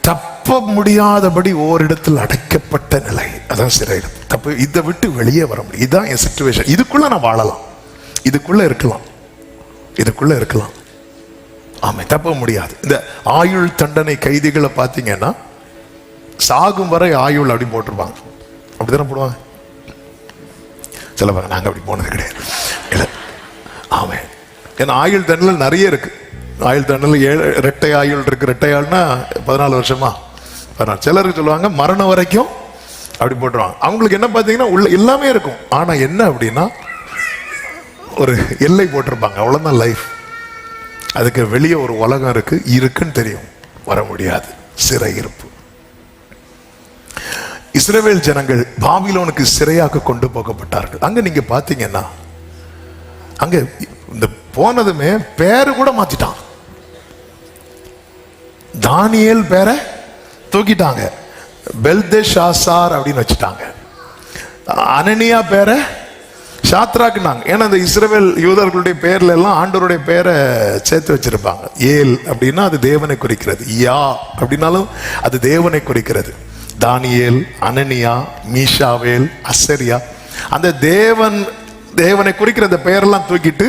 தப்ப முடியாதபடி ஓரிடத்தில் அடைக்கப்பட்ட நிலை, அதான் சிறையிருப்பு. தப்பு, இதை விட்டு வெளியே வர முடியும். இதுதான் என் சிச்சுவேஷன். இதுக்குள்ள நான் வாழலாம், இதுக்குள்ள இருக்கலாம், இதுக்குள்ள இருக்கலாம். ஆமா, தப்ப முடியாது. இந்த ஆயுள் தண்டனை கைதிகளை பார்த்தீங்கன்னா சாகும் வரை ஆயுள் அப்படி போட்டிருப்பாங்க. அப்படித்தானே போடுவாங்க. சில பேர் நாங்கள் அப்படி போனது கிடையாது. இல்லை, ஆமா, ஏன்னா ஆயுள் தண்டனை நிறைய இருக்கு. ஆயுள் தண்டனை 7 இரட்டை ஆயுள் இருக்கு. இரட்டை ஆயுள்னா 14 வருஷமா 14. சிலருக்கு சொல்லுவாங்க மரணம் வரைக்கும் அப்படி போட்டுருவாங்க. அவங்களுக்கு என்ன பார்த்தீங்கன்னா உள்ள எல்லாமே இருக்கும். ஆனால் என்ன அப்படின்னா ஒரு எல்லை போட்டிருப்பாங்க, அவ்வளோதான் லைஃப். அதுக்கு வெளியே ஒரு உலகம் இருக்குன்னு தெரியும், வர முடியாது. சிறையிருப்பு. இஸ்ரவேல் ஜனங்கள் பாபிலோனுக்கு சிறையாக கொண்டு போகப்பட்டார்கள். அங்க நீங்க பாத்தீங்கன்னா அங்க இந்த போனதுமே பேரு கூட மாத்திட்டான். தானியேல் பேரை தூக்கிட்டாங்க, பெல்தெஷாசார் அப்படின்னு வச்சுட்டாங்க. அனனியா பேரை சாத்ராக்குனாங்க. ஏன்னா இந்த இஸ்ரவேல் யூதர்களுடைய பேர்ல எல்லாம் ஆண்டவருடைய பேரை சேர்த்து வச்சிருப்பாங்க. ஏல் அப்படின்னா அது தேவனை குறிக்கிறது, யா அப்படின்னாலும் அது தேவனை குறிக்கிறது. தானியேல், அனனியா, மீஷாவேல், அசரியா, அந்த தேவனை குறிக்கிற அந்த பெயரெல்லாம் தூக்கிட்டு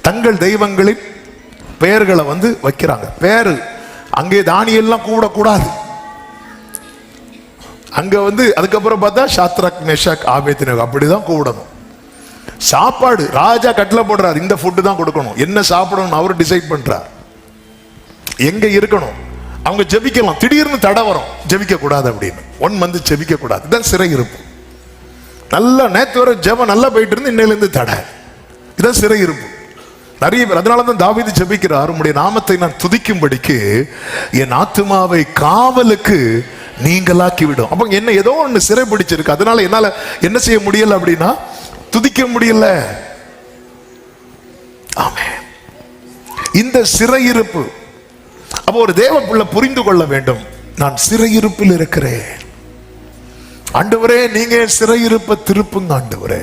தங்கள் தெய்வங்களின் பெயர்களை வைக்கிறாங்க. பேரு அங்கே தானியெல்லாம் கூடக்கூடாது. அங்க அதுக்கப்புறம் பார்த்தா ஷாத்ராக், மேஷாக், ஆபேத்நேகோ அப்படிதான் கூடணும். சாப்பாடு ராஜா கட்டளை போடுறாரு, இந்த ஃபுட்டு தான் கொடுக்கணும், என்ன சாப்பிடணும் அவரு டிசைட் பண்றார், எங்க இருக்கணும். அவங்க ஜெபிக்கலாம், திடீர்னு தடை வரும், ஜெபிக்க கூடாது அப்படின்னு 1 மந்த் ஜெபிக்க கூடாது. இதான் சிறையிருப்பு. நல்லா நேற்று வர ஜெபம் நல்லா போயிட்டு இருந்து இன்னையிலிருந்து தடை. இதான் சிறையிருப்பு. நிறைய பேர் அதனாலதான் தாவீது ஜெபிக்கிறார், உம்முடைய நாமத்தை நான் துதிக்கும்படிக்கு என் ஆத்துமாவை காவலுக்கு நீங்களாக்கி விடும். அப்ப என்ன ஏதோ ஒண்ணு சிறை பிடிச்சிருக்கு, அதனால என்னால என்ன செய்ய முடியல அப்படின்னா துதிக்க முடியல. ஆமென். இந்த சிறையிருப்பு. அப்ப ஒரு தேவ பிள்ளை புரிந்து கொள்ள வேண்டும், நான் சிறையிருப்பில் இருக்கிறேன். ஆண்டவரே நீங்க சிறையிருப்பை திருப்புங்க ஆண்டவரே.